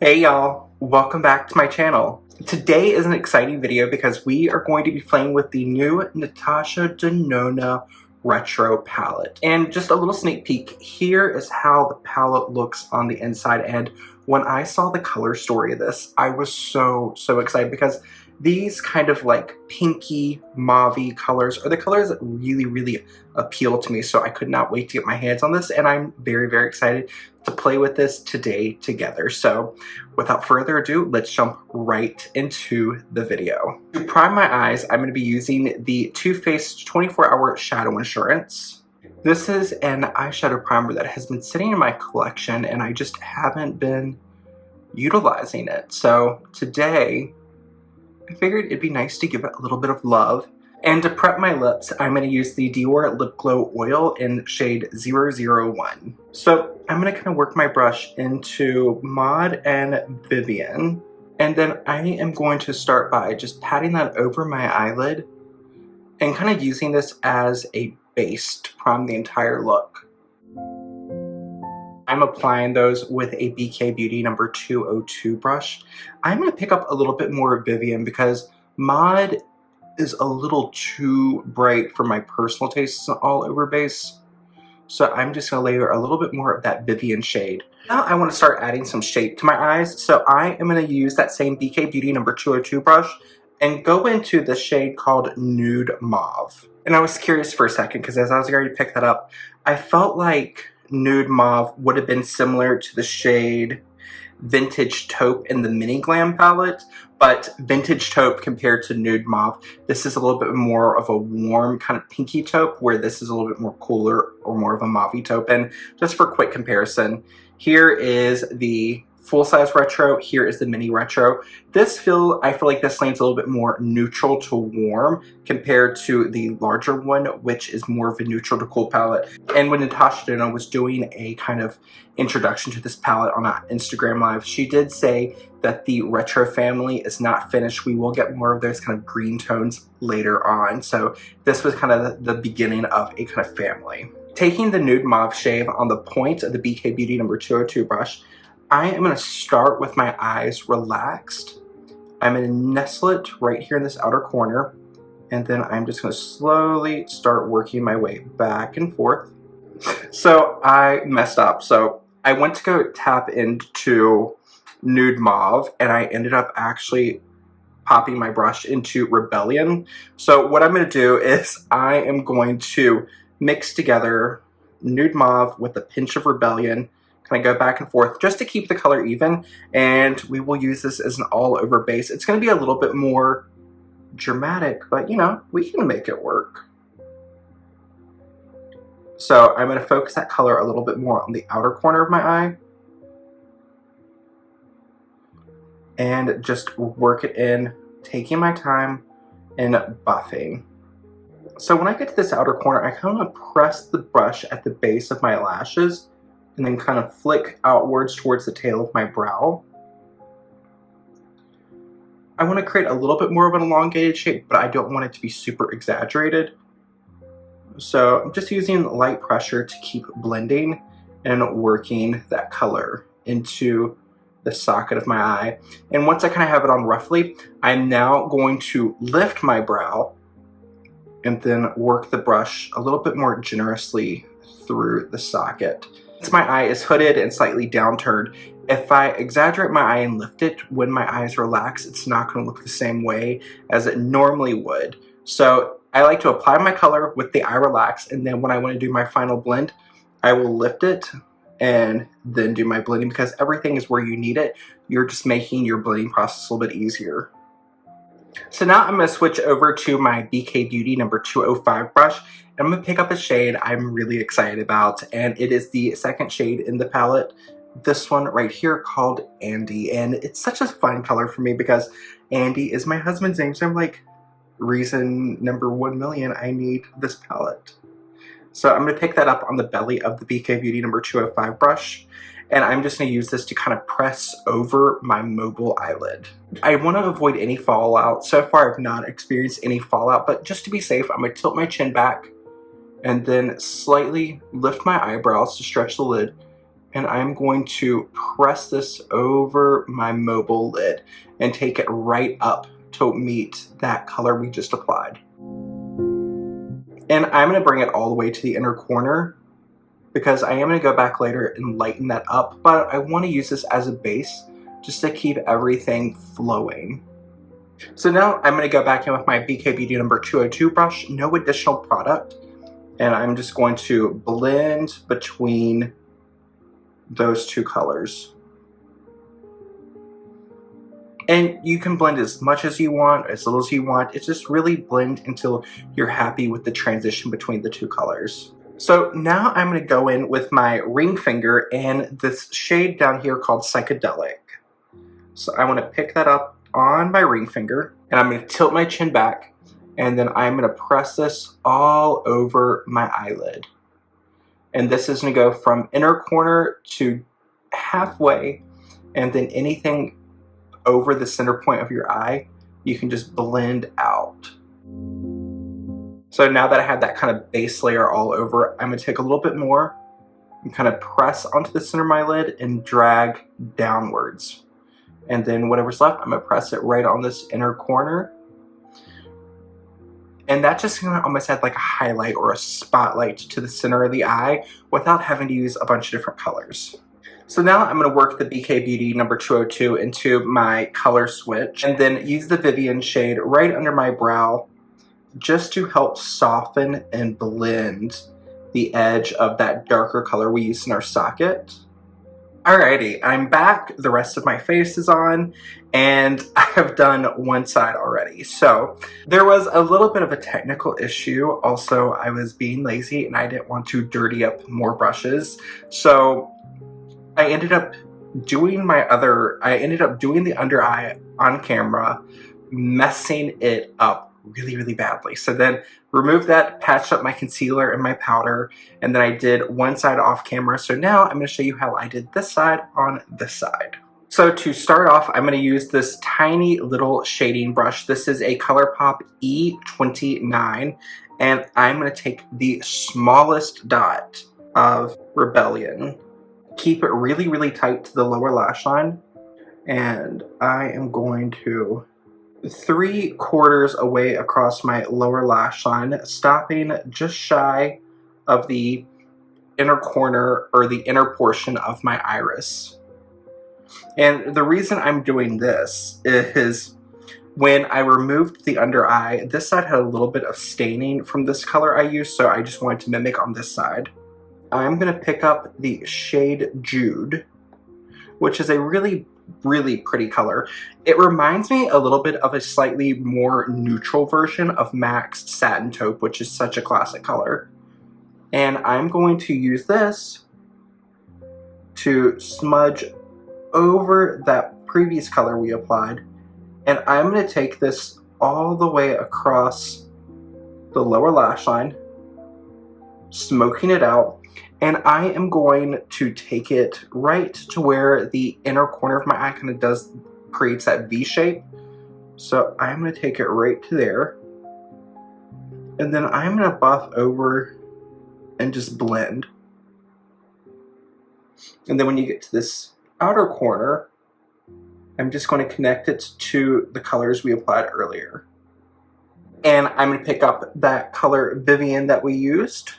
Hey y'all, welcome back to my channel. Today is an exciting video because we are going to be playing with the new Natasha Denona retro palette. And just a little sneak peek, here is how the palette looks on the inside. And when I saw the color story of this, I was so excited because these kind of like pinky, mauve-y colors are the colors that really appeal to me. So I could not wait to get my hands on this, and I'm very excited to play with this today together. So without further ado, let's jump right into the video. To prime my eyes, I'm going to be using the Too Faced 24-Hour Shadow Insurance. This is an eyeshadow primer that has been sitting in my collection and I just haven't been utilizing it. So today, I figured it'd be nice to give it a little bit of love. And to prep my lips, I'm going to use the Dior Lip Glow Oil in shade 001. So I'm going to kind of work my brush into Maud and Vivian. And then I am going to start by just patting that over my eyelid and kind of using this as a base to prime the entire look. I'm applying those with a BK Beauty number 202 brush. I'm going to pick up a little bit more of Vivian because Maud is a little too bright for my personal taste. It's an all over base. So I'm just going to layer a little bit more of that Vivian shade. Now I want to start adding some shape to my eyes. So I am going to use that same BK Beauty number 202 brush and go into the shade called Nude Mauve. And I was curious for a second because as I was going to pick that up, I felt like Nude Mauve would have been similar to the shade Vintage Taupe in the Mini Glam palette, but Vintage Taupe compared to Nude Mauve, this is a little bit more of a warm kind of pinky taupe, where this is a little bit more cooler or more of a mauve taupe. And just for quick comparison, here is the full-size retro, here is the mini retro. I feel like this lane's a little bit more neutral to warm compared to the larger one, which is more of a neutral to cool palette. And when Natasha Denona was doing a kind of introduction to this palette on an Instagram live, she did say that the retro family is not finished. We will get more of those kind of green tones later on. So this was kind of the beginning of a kind of family. Taking the Nude Mauve shade on the point of the BK Beauty number 202 brush, I am going to start with my eyes relaxed. I'm going to nestle it right here in this outer corner, and then I'm just going to slowly start working my way back and forth. So I messed up. So I went to go tap into Nude Mauve, and I ended up actually popping my brush into Rebellion. So what I'm going to do is I am going to mix together Nude Mauve with a pinch of Rebellion. Kind of go back and forth just to keep the color even, and we will use this as an all-over base. It's going to be a little bit more dramatic, but you know, we can make it work. So I'm going to focus that color a little bit more on the outer corner of my eye and just work it in, taking my time and buffing. So when I get to this outer corner, I kind of press the brush at the base of my lashes and then kind of flick outwards towards the tail of my brow. I want to create a little bit more of an elongated shape, but I don't want it to be super exaggerated. So I'm just using light pressure to keep blending and working that color into the socket of my eye. And once I kind of have it on roughly, I'm now going to lift my brow and then work the brush a little bit more generously through the socket. Since my eye is hooded and slightly downturned, if I exaggerate my eye and lift it when my eyes relax, it's not going to look the same way as it normally would. So I like to apply my color with the eye relaxed, and then when I want to do my final blend, I will lift it and then do my blending, because everything is where you need it. You're just making your blending process a little bit easier. So now I'm going to switch over to my BK Beauty number 205 brush. I'm going to pick up a shade I'm really excited about, and it is the second shade in the palette, this one right here called Andy. And it's such a fun color for me because Andy is my husband's name, so I'm like, reason number 1,000,000, I need this palette. So I'm going to pick that up on the belly of the BK Beauty number 205 brush, and I'm just going to use this to kind of press over my mobile eyelid. I want to avoid any fallout. So far I've not experienced any fallout, but just to be safe, I'm going to tilt my chin back and then slightly lift my eyebrows to stretch the lid And I'm going to press this over my mobile lid and take it right up to meet that color we just applied. And I'm going to bring it all the way to the inner corner because I am going to go back later and lighten that up, but I want to use this as a base just to keep everything flowing. So now I'm going to go back in with my BK Beauty number 202 brush, no additional product, and I'm just going to blend between those two colors. And you can blend as much as you want, as little as you want. It's just really blend until you're happy with the transition between the two colors. So now I'm going to go in with my ring finger and this shade down here called Psychedelic. So I want to pick that up on my ring finger and I'm going to tilt my chin back and then I'm going to press this all over my eyelid. And this is going to go from inner corner to halfway, and then anything over the center point of your eye, you can just blend out. So now that I have that kind of base layer all over, I'm going to take a little bit more and kind of press onto the center of my lid and drag downwards. And then whatever's left, I'm going to press it right on this inner corner. And that just kind of almost add like a highlight or a spotlight to the center of the eye without having to use a bunch of different colors. So now I'm going to work the BK Beauty number 202 into my color switch and then use the Vivian shade right under my brow just to help soften and blend the edge of that darker color we used in our socket. Alrighty, I'm back. The rest of my face is on and I have done one side already. So there was a little bit of a technical issue. Also, I was being lazy and I didn't want to dirty up more brushes. So I ended up doing the under eye on camera, messing it up really badly. So then removed that, patched up my concealer and my powder, and then I did one side off camera. So now I'm going to show you how I did this side on this side. So to start off, I'm going to use this tiny little shading brush. This is a ColourPop E29, and I'm going to take the smallest dot of Rebellion. Keep it really tight to the lower lash line, and I am going to 3/4 away across my lower lash line, stopping just shy of the inner corner or the inner portion of my iris. And the reason I'm doing this is when I removed the under eye, this side had a little bit of staining from this color I used, so I just wanted to mimic on this side. I'm going to pick up the shade Jude, which is a really pretty color. It reminds me a little bit of a slightly more neutral version of MAC's Satin Taupe, which is such a classic color. And I'm going to use this to smudge over that previous color we applied. And I'm going to take this all the way across the lower lash line, smoking it out. And I am going to take it right to where the inner corner of my eye kind of creates that V shape. So I'm going to take it right to there. And then I'm going to buff over and just blend. And then when you get to this outer corner, I'm just going to connect it to the colors we applied earlier. And I'm going to pick up that color Vivian that we used.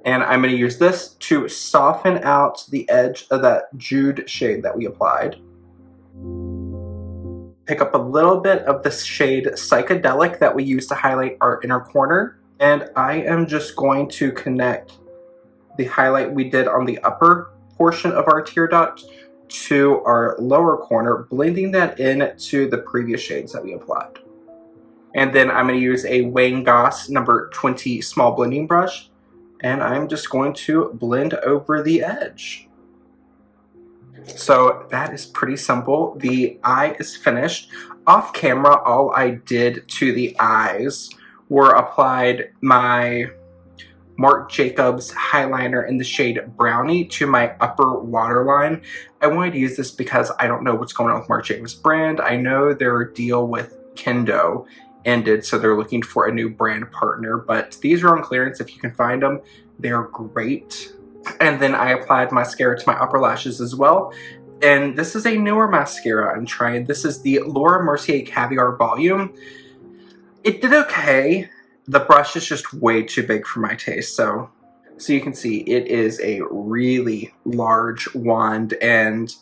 And I'm going to use this to soften out the edge of that Jude shade that we applied. Pick up a little bit of the shade Psychedelic that we used to highlight our inner corner. And I am just going to connect the highlight we did on the upper portion of our tear duct to our lower corner, blending that in to the previous shades that we applied. And then I'm going to use a Wayne Goss number 20 small blending brush. And I'm just going to blend over the edge. So that is pretty simple. The eye is finished. Off camera, all I did to the eyes were applied my Marc Jacobs eyeliner in the shade Brownie to my upper waterline. I wanted to use this because I don't know what's going on with Marc Jacobs brand. I know their deal with Kendo ended, so they're looking for a new brand partner, but these are on clearance if you can find them. They're great. And then I applied mascara to my upper lashes as well. And this is a newer mascara I'm trying. This is the Laura Mercier Caviar Volume. It did okay. The brush is just way too big for my taste, so you can see it is a really large wand, and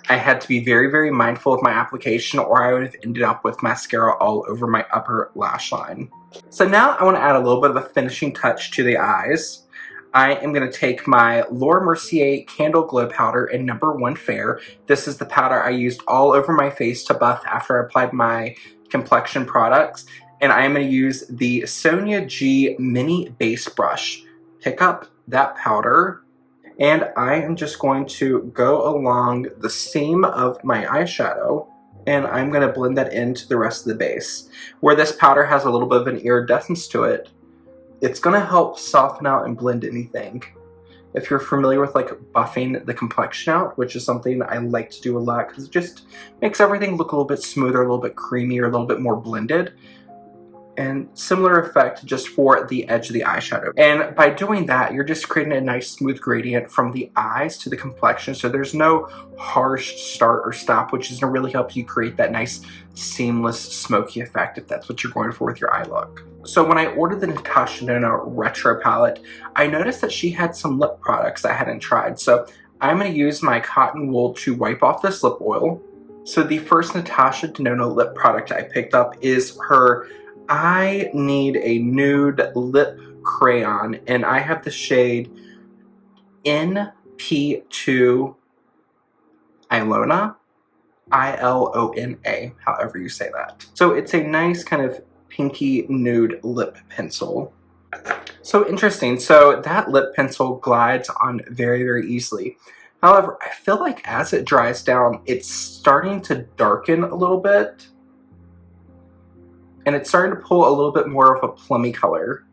I had to be very, very mindful of my application, or I would have ended up with mascara all over my upper lash line. So now I want to add a little bit of a finishing touch to the eyes. I am going to take my Laura Mercier Candle Glow Powder in number 1 Fair. This is the powder I used all over my face to buff after I applied my complexion products. And I am going to use the Sonia G Mini Base Brush. Pick up that powder, and I am just going to go along the seam of my eyeshadow, and I'm going to blend that into the rest of the base. Where this powder has a little bit of an iridescence to it, it's going to help soften out and blend anything. If you're familiar with like buffing the complexion out, which is something I like to do a lot because it just makes everything look a little bit smoother, a little bit creamier, a little bit more blended. And similar effect just for the edge of the eyeshadow. And by doing that, you're just creating a nice smooth gradient from the eyes to the complexion, so there's no harsh start or stop, which is going to really help you create that nice seamless smoky effect if that's what you're going for with your eye look. So when I ordered the Natasha Denona Retro palette, I noticed that she had some lip products I hadn't tried, so I'm going to use my cotton wool to wipe off this lip oil. So the first Natasha Denona lip product I picked up is her I Need a Nude Lip Crayon, and I have the shade NP2 Ilona, I-L-O-N-A, however you say that. So it's a nice kind of pinky nude lip pencil. So interesting, so that lip pencil glides on very, very easily. However, I feel like as it dries down, it's starting to darken a little bit. And it's starting to pull a little bit more of a plummy color.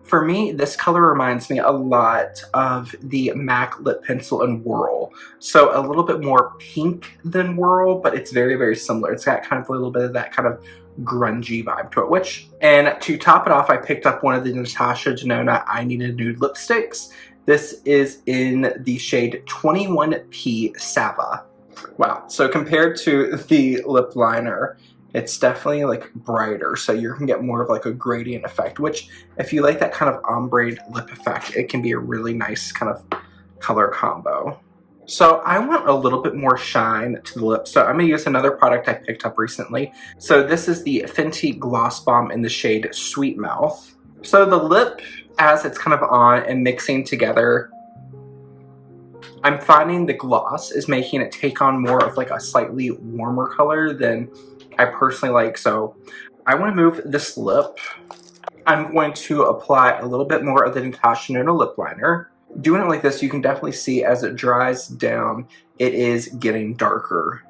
For me, this color reminds me a lot of the MAC lip pencil in Whirl. So a little bit more pink than Whirl, but it's very, very similar. It's got kind of a little bit of that kind of grungy vibe to it, and to top it off, I picked up one of the Natasha Denona I Need a Nude lipsticks. This is in the shade 21P Sava. Wow, so compared to the lip liner, it's definitely like brighter, so you can get more of like a gradient effect, which if you like that kind of ombre lip effect, it can be a really nice kind of color combo. So I want a little bit more shine to the lips, so I'm going to use another product I picked up recently. So this is the Fenty Gloss Bomb in the shade Sweet Mouth. So the lip, as it's kind of on and mixing together, I'm finding the gloss is making it take on more of like a slightly warmer color than I personally like. So I want to move this lip. I'm going to apply a little bit more of the Natasha Denona lip liner. Doing it like this, you can definitely see as it dries down, it is getting darker.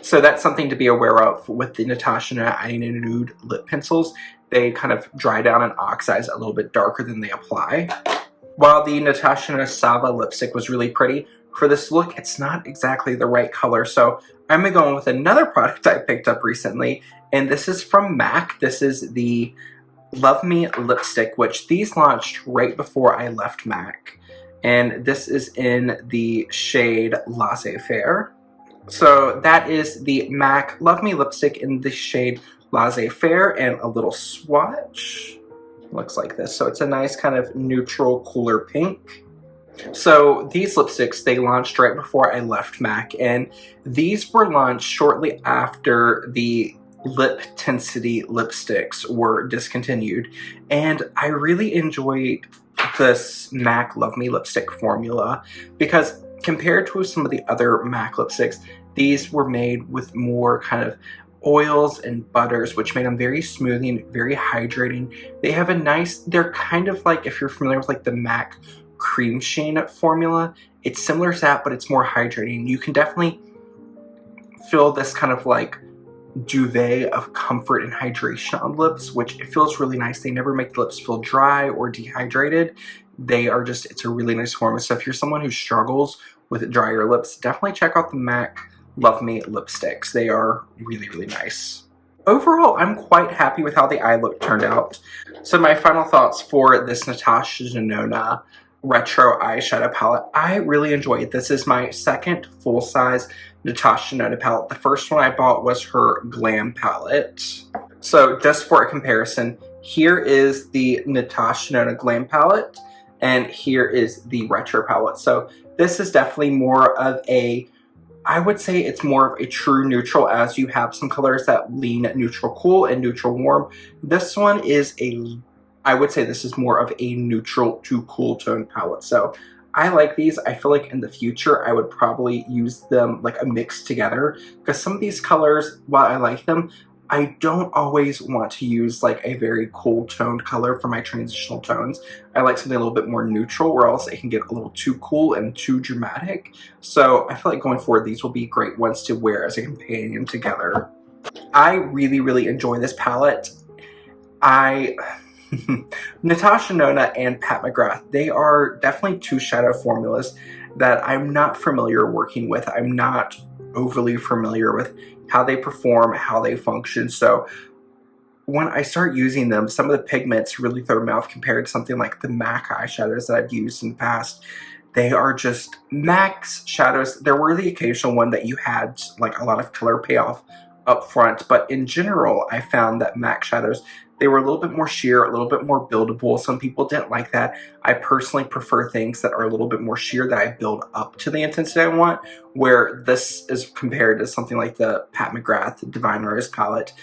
So that's something to be aware of with the Natasha Denona I Need a Nude lip pencils. They kind of dry down and oxidize a little bit darker than they apply. While the Natasha Denona Sava lipstick was really pretty, for this look, it's not exactly the right color. So I'm going to go in with another product I picked up recently, and this is from MAC. This is the Love Me lipstick, which these launched right before I left MAC. And this is in the shade Laissez-Faire. So that is the MAC Love Me lipstick in the shade Laissez-Faire, and a little swatch. Looks like this. So it's a nice kind of neutral, cooler pink. So these lipsticks, they launched right before I left MAC, and these were launched shortly after the Lip Tensity lipsticks were discontinued, and I really enjoyed this MAC Love Me lipstick formula because compared to some of the other MAC lipsticks, these were made with more kind of oils and butters, which made them very smoothing, very hydrating. They have a nice, they're kind of like, if you're familiar with like the MAC Cream Sheen formula, it's similar to that, but it's more hydrating. You can definitely feel this kind of like duvet of comfort and hydration on lips, which it feels really nice. They never make the lips feel dry or dehydrated. They are just, it's a really nice formula. So if you're someone who struggles with drier lips, definitely check out the MAC Love Me lipsticks. They are really, really nice. overall, I'm quite happy with how the eye look turned out. So my final thoughts for this Natasha Denona retro eyeshadow palette. I really enjoyed it. This is my second full-size Natasha Denona palette. The first one I bought was her Glam palette. So just for a comparison, here is the Natasha Denona Glam palette, and here is the retro palette. So this is definitely more of a, I would say it's more of a true neutral, as you have some colors that lean neutral cool and neutral warm. This one is I would say this is more of a neutral to cool tone palette. So I like these. I feel like in the future I would probably use them like a mix together, because some of these colors, while I like them, I don't always want to use like a very cool toned color for my transitional tones. I like something a little bit more neutral, or else it can get a little too cool and too dramatic. So I feel like going forward, these will be great ones to wear as a companion together. I really, really enjoy this palette. Natasha Denona and Pat McGrath, they are definitely two shadow formulas that I'm not familiar working with. I'm not overly familiar with how they perform, how they function. So when I start using them, some of the pigments really throw me off compared to something like the MAC eyeshadows that I've used in the past. They are just MAC's shadows. There were the occasional one that you had like a lot of color payoff up front, but in general, I found that MAC shadows, they were a little bit more sheer, a little bit more buildable. Some people didn't like that. I personally prefer things that are a little bit more sheer, that I build up to the intensity I want, where this is compared to something like the Pat McGrath Divine Rose palette.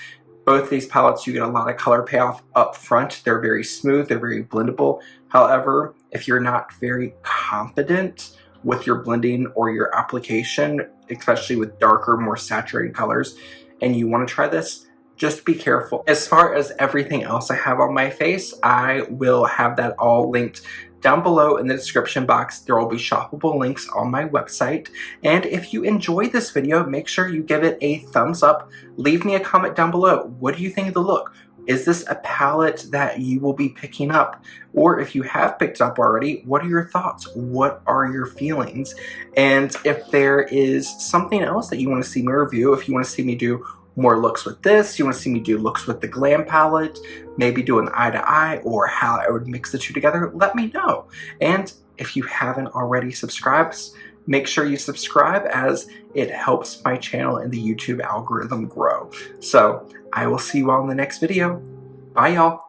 Both these palettes, you get a lot of color payoff up front. They're very smooth, they're very blendable. However, if you're not very confident with your blending or your application, especially with darker, more saturated colors, and you want to try this, just be careful. As far as everything else I have on my face, I will have that all linked down below in the description box. There will be shoppable links on my website. And if you enjoyed this video, make sure you give it a thumbs up. Leave me a comment down below. What do you think of the look? Is this a palette that you will be picking up? Or if you have picked up already, what are your thoughts? What are your feelings? And if there is something else that you want to see me review, if you want to see me do more looks with this, you want to see me do looks with the Glam palette, maybe do an eye to eye, or how I would mix the two together, let me know. And if you haven't already subscribed, make sure you subscribe, as it helps my channel and the YouTube algorithm grow. So I will see you all in the next video. Bye, y'all.